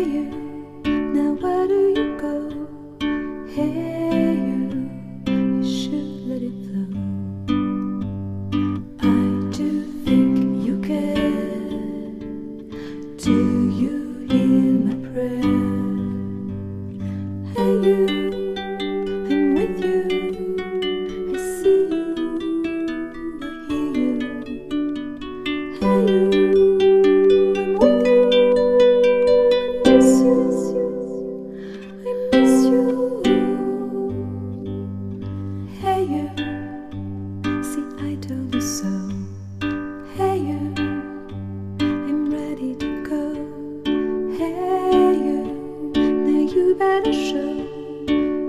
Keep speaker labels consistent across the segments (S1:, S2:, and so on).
S1: you, now where do you go? Hey you should let it flow. I do think you care. Do you hear my prayer? Hey you, I'm with you. I see you, I hear you. Hey you, I'm with you. I miss you, I miss you. Hey you, see I told you so. Hey you, I'm ready to go. Hey you, now you better show.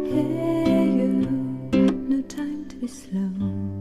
S1: Hey you, no time to be slow.